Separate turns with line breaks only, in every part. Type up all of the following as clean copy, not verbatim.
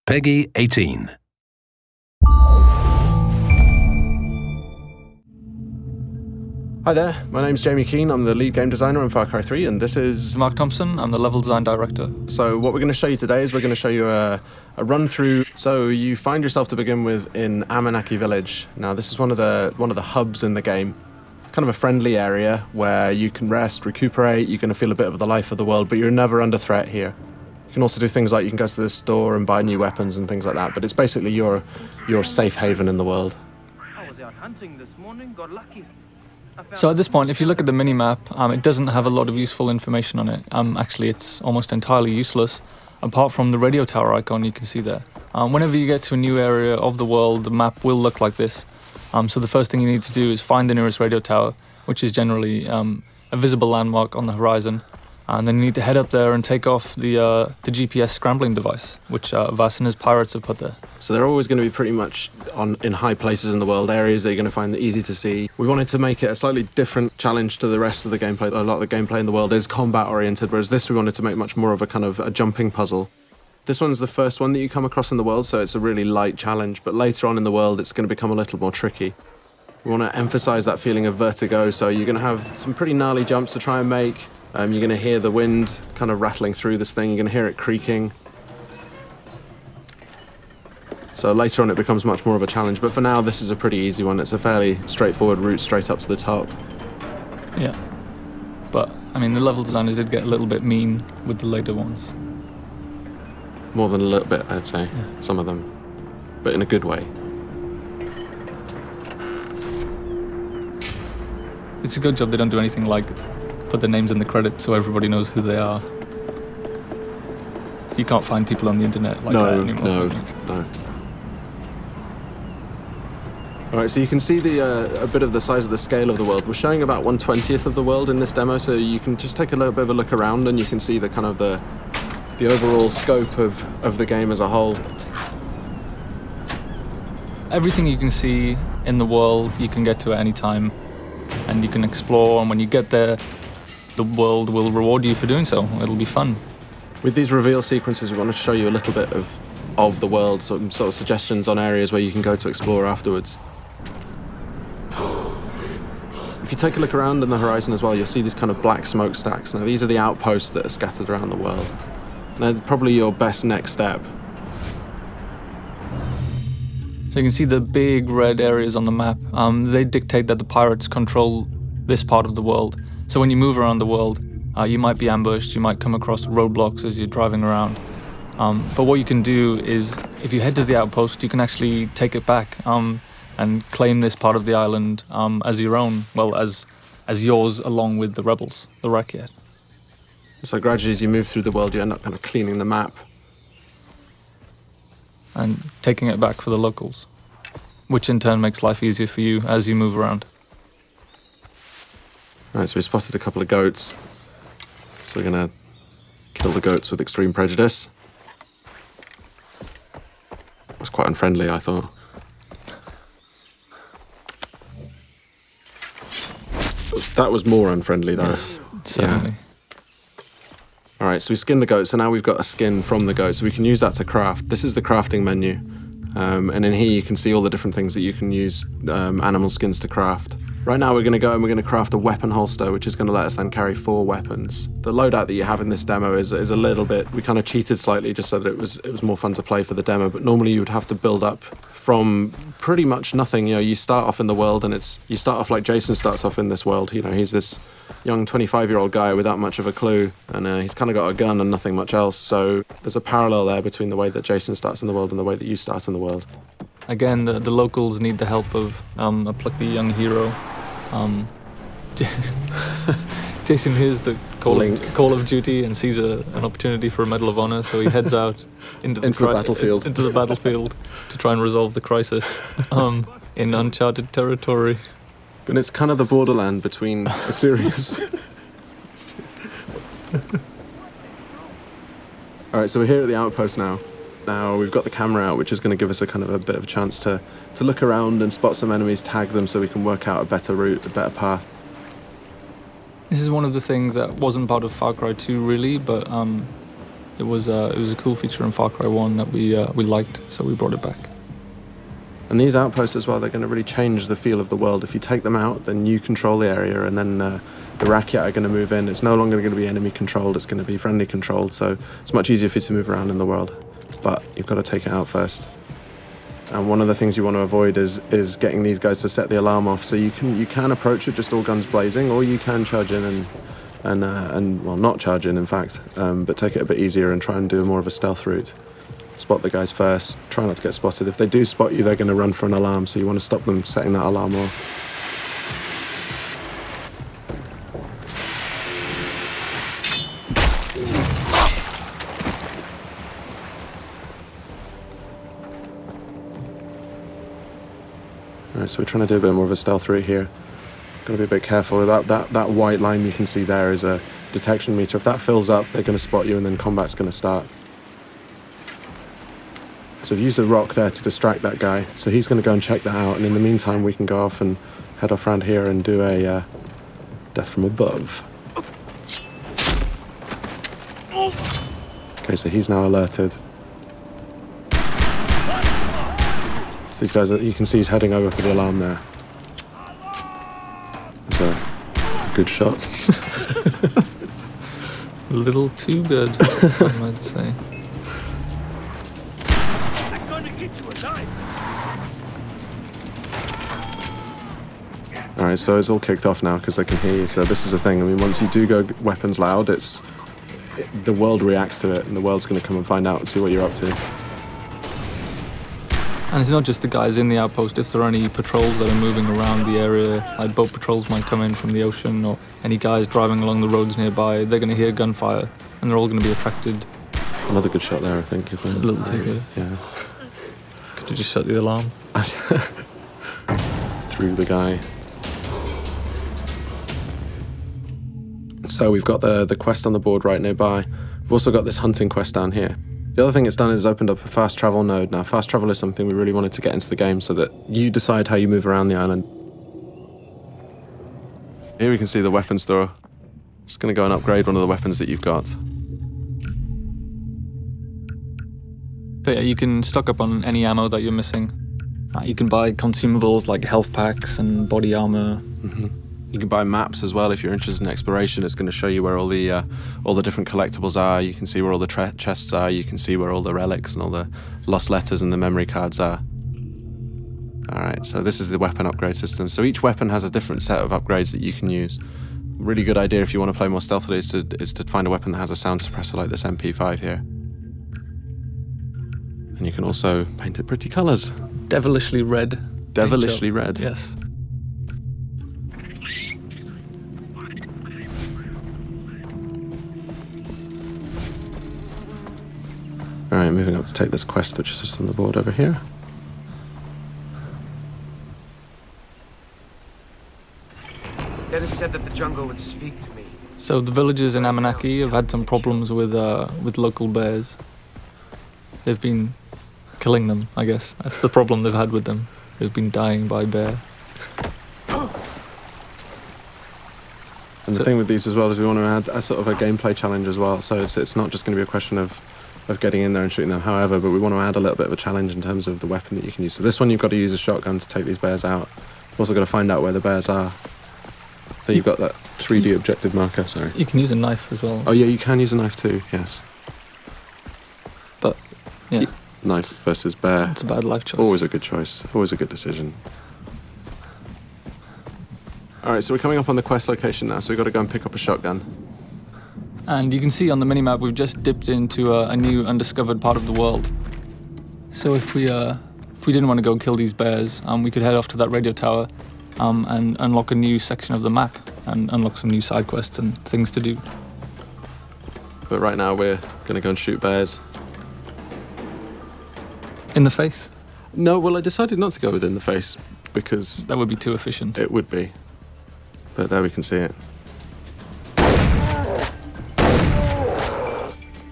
Peggy 18.
Hi there, my name's Jamie Keane, I'm the lead game designer on Far Cry 3, and this is
Mark Thompson, I'm the level design director.
So what we're going to show you today is we're going to show you a run through. So you find yourself to begin with in Amanaki village. Now this is one of the hubs in the game. It's kind of a friendly area where you can rest, recuperate, you're going to feel a bit of the life of the world, but you're never under threat here. You can also do things like you can go to the store and buy new weapons and things like that, but it's basically your safe haven in the world.
I was out hunting this morning, got lucky.
So at this point, if you look at the mini-map, it doesn't have a lot of useful information on it. Actually, it's almost entirely useless, apart from the radio tower icon you can see there. Whenever you get to a new area of the world, the map will look like this. So the first thing you need to do is find the nearest radio tower, which is generally a visible landmark on the horizon. And then you need to head up there and take off the GPS scrambling device, which Vass and his pirates have put there.
So they're always going to be pretty much in high places in the world, areas that you're going to find easy to see. We wanted to make it a slightly different challenge to the rest of the gameplay. A lot of the gameplay in the world is combat oriented, whereas this we wanted to make much more of a kind of a jumping puzzle. This one's the first one that you come across in the world, so it's a really light challenge, but later on in the world it's going to become a little more tricky. We want to emphasize that feeling of vertigo, so you're going to have some pretty gnarly jumps to try and make. You're going to hear the wind kind of rattling through this thing, you're going to hear it creaking. So later on it becomes much more of a challenge, but for now this is a pretty easy one. It's a fairly straightforward route straight up to the top.
Yeah, but I mean the level designers did get a little bit mean with the later ones.
More than a little bit, I'd say, yeah. Some of them, but in a good way.
It's a good job they don't do anything like put their names in the credits so everybody knows who they are. You can't find people on the internet like that anymore.
No. Alright, so you can see a bit of the size of the scale of the world. We're showing about 1/20th of the world in this demo, so you can just take a little bit of a look around and you can see the kind of the overall scope of the game as a whole.
Everything you can see in the world you can get to at any time, and you can explore, and when you get there the world will reward you for doing so. It'll be fun.
With these reveal sequences we want to show you a little bit of the world, some sort of suggestions on areas where you can go to explore afterwards. If you take a look around in the horizon as well, you'll see these kind of black smokestacks. Now these are the outposts that are scattered around the world. They're probably your best next step.
So you can see the big red areas on the map. They dictate that the pirates control this part of the world. So when you move around the world, you might be ambushed, you might come across roadblocks as you're driving around. But what you can do is, if you head to the outpost, you can actually take it back and claim this part of the island as your own, well, as yours along with the rebels, the Rakyat.
So gradually as you move through the world, you end up kind of cleaning the map.
And taking it back for the locals, which in turn makes life easier for you as you move around.
Right, so we spotted a couple of goats. So we're going to kill the goats with extreme prejudice. That's quite unfriendly, I thought. That was more unfriendly, though.
Yes, certainly.
Yeah. All right, so we skinned the goat, so now we've got a skin from the goat, so we can use that to craft. This is the crafting menu, and in here you can see all the different things that you can use animal skins to craft. Right now we're going to go and we're going to craft a weapon holster, which is going to let us then carry 4 weapons. The loadout that you have in this demo is a little bit, we kind of cheated slightly just so that it was more fun to play for the demo, but normally you would have to build up from pretty much nothing. You know, you start off in the world and you start off like Jason starts off in this world. You know, he's this young 25-year-old guy without much of a clue, and he's kind of got a gun and nothing much else, so there's a parallel there between the way that Jason starts in the world and the way that you start in the world.
Again, the locals need the help of a plucky young hero. Jason hears the call of duty and sees an opportunity for a Medal of Honor, so he heads out into the battlefield to try and resolve the crisis in uncharted territory.
And it's kind of the borderland between a series. All right, so we're here at the outpost now. Now we've got the camera out, which is going to give us a kind of a bit of a chance to look around and spot some enemies, tag them so we can work out a better route, a better path.
This is one of the things that wasn't part of Far Cry 2 really, but It was a cool feature in Far Cry 1 that we liked, so we brought it back.
And these outposts as well, they're going to really change the feel of the world. If you take them out, then you control the area, and then the Rakyat are going to move in. It's no longer going to be enemy controlled, it's going to be friendly controlled, so it's much easier for you to move around in the world. But you've got to take it out first. And one of the things you want to avoid is getting these guys to set the alarm off. So you can approach it just all guns blazing, or you can charge in and well, not charge in fact, but take it a bit easier and try and do more of a stealth route. Spot the guys first, try not to get spotted. If they do spot you, they're going to run for an alarm, so you want to stop them setting that alarm off. Alright, so we're trying to do a bit more of a stealth route here. Got to be a bit careful. That white line you can see there is a detection meter. If that fills up, they're going to spot you and then combat's going to start. So we've used a rock there to distract that guy, so he's going to go and check that out, and in the meantime we can go off and head off around here and do a death from above. Okay, so he's now alerted. So these guys, you can see he's heading over for the alarm there. That's a good shot.
A little too good, I might say.
Alright, so it's all kicked off now because they can hear you, so this is the thing. I mean, once you do go weapons loud, the world reacts to it, and the world's going to come and find out and see what you're up to.
And it's not just the guys in the outpost. If there are any patrols that are moving around the area, like boat patrols might come in from the ocean, or any guys driving along the roads nearby, they're going to hear gunfire, and they're all going to be attracted.
Another good shot there, I think. If
a little too good.
Yeah.
Could you just shut the alarm?
Through the guy. So we've got the quest on the board right nearby. We've also got this hunting quest down here. The other thing it's done is opened up a fast travel node. Now, fast travel is something we really wanted to get into the game so that you decide how you move around the island. Here we can see the weapon store. Just going to go and upgrade one of the weapons that you've got.
But yeah, you can stock up on any ammo that you're missing. You can buy consumables like health packs and body armor.
Mm-hmm. You can buy maps as well if you're interested in exploration. It's going to show you where all the different collectibles are. You can see where all the chests are. You can see where all the relics and all the lost letters and the memory cards are. Alright, so this is the weapon upgrade system. So each weapon has a different set of upgrades that you can use. Really good idea if you want to play more stealthily is to find a weapon that has a sound suppressor like this MP5 here. And you can also paint it pretty colours.
Devilishly red.
Devilishly red.
Yes.
Alright, moving up to take this quest, which is just on the board over here.
Dennis said that the jungle would speak to me.
So the villagers in Amanaki have had some problems with local bears. They've been killing them, I guess. That's the problem they've had with them. They've been dying by bear.
And the thing with these as well is we want to add a sort of a gameplay challenge as well. So it's not just going to be a question of getting in there and shooting them, however, but we want to add a little bit of a challenge in terms of the weapon that you can use. So this one you've got to use a shotgun to take these bears out. You've also got to find out where the bears are. So you've got that 3D objective marker, sorry.
You can use a knife as well.
Oh yeah, you can use a knife too, yes.
But, yeah.
Knife versus bear.
It's a bad life choice.
Always a good choice, always a good decision. Alright, so we're coming up on the quest location now, so we've got to go and pick up a shotgun.
And you can see on the minimap we've just dipped into a new undiscovered part of the world. So if we didn't want to go kill these bears, we could head off to that radio tower and unlock a new section of the map and unlock some new side quests and things to do.
But right now we're going to go and shoot bears.
In the face?
No, well I decided not to go with in the face because...
That would be too efficient.
It would be. But there we can see it.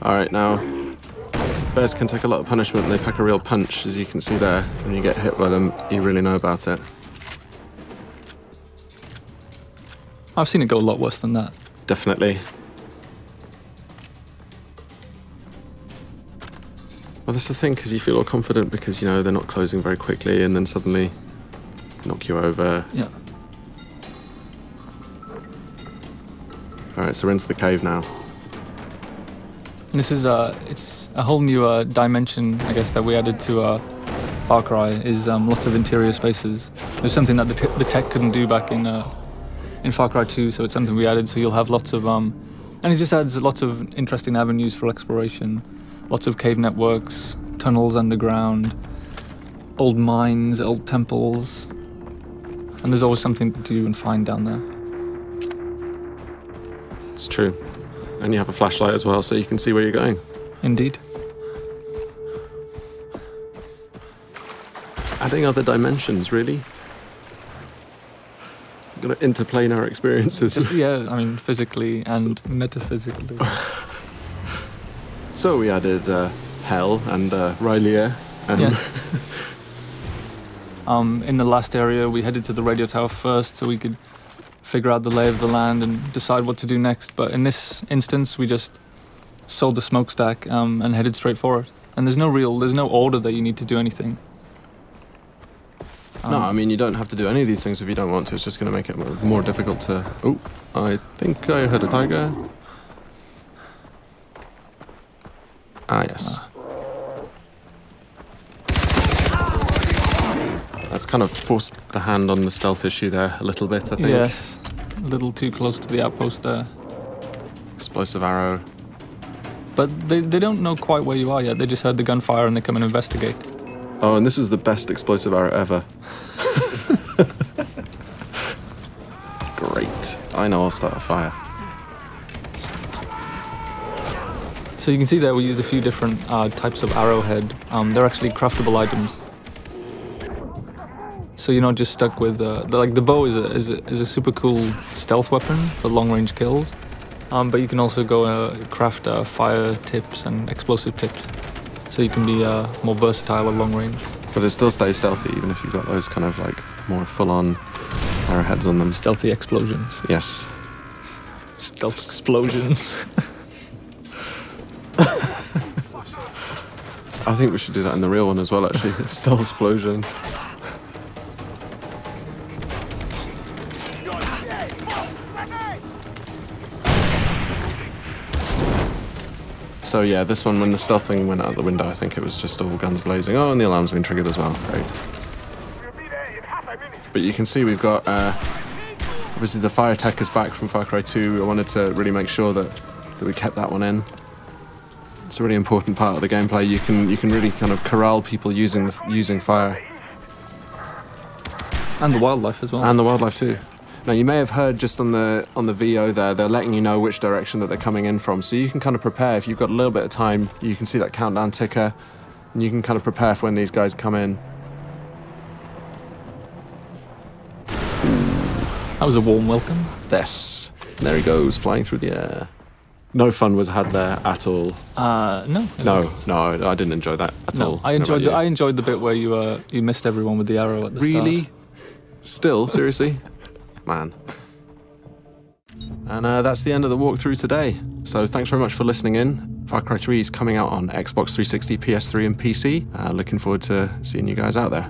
Alright, now, bears can take a lot of punishment and they pack a real punch, as you can see there. When you get hit by them, you really know about it.
I've seen it go a lot worse than that.
Definitely. Well, that's the thing, because you feel all confident because, you know, they're not closing very quickly and then suddenly knock you over.
Yeah.
All right, so we're into the cave now.
And this is it's a whole new dimension, I guess, that we added to Far Cry, is lots of interior spaces. There's something that the tech couldn't do back in Far Cry 2, so it's something we added, so you'll have lots of... and it just adds lots of interesting avenues for exploration. Lots of cave networks, tunnels underground, old mines, old temples. And there's always something to do and find down there.
It's true. And you have a flashlight as well, so you can see where you're going.
Indeed.
Adding other dimensions, really. Gonna interplanar experiences.
Yeah, I mean, physically and metaphysically.
So we added Hell and Rylea. And
Yeah. In the last area, we headed to the radio tower first so we could figure out the lay of the land and decide what to do next. But in this instance, we just sold the smokestack and headed straight for it. And there's no order that you need to do anything.
No, I mean, you don't have to do any of these things if you don't want to. It's just going to make it more difficult to... Oh, I think I heard a tiger. Ah, yes. That's kind of forced the hand on the stealth issue there a little bit, I think.
Yes, a little too close to the outpost there.
Explosive arrow.
But they don't know quite where you are yet. They just heard the gunfire and they come and investigate.
Oh, and this is the best explosive arrow ever. Great. I know I'll start a fire.
So you can see there we used a few different types of arrowhead. They're actually craftable items. So you're not just stuck with the bow is a super cool stealth weapon for long-range kills, but you can also go craft fire tips and explosive tips, so you can be more versatile at long range.
But it still stays stealthy even if you've got those kind of like more full-on arrowheads on them.
Stealthy explosions.
Yes.
Stealth explosions.
I think we should do that in the real one as well, actually. Stealth explosion. So yeah, this one, when the stealth thing went out the window, I think it was just all guns blazing. Oh, and the alarm's been triggered as well. Great. But you can see we've got, obviously the fire tech is back from Far Cry 2. I wanted to really make sure that we kept that one in. It's a really important part of the gameplay. You can really kind of corral people using fire.
And the wildlife as well.
And the wildlife too. Now you may have heard just on the VO there, they're letting you know which direction that they're coming in from, so you can kind of prepare. If you've got a little bit of time, you can see that countdown ticker, and you can kind of prepare for when these guys come in.
That was a warm welcome.
Yes. And there he goes, flying through the air. No fun was had there at all.
No.
No, I didn't enjoy that at all.
I enjoyed the bit where you missed everyone with the arrow at the start.
Really? Still? Seriously? Man. And that's the end of the walkthrough today. So thanks very much for listening in. Far Cry 3 is coming out on Xbox 360, PS3 and PC. Looking forward to seeing you guys out there.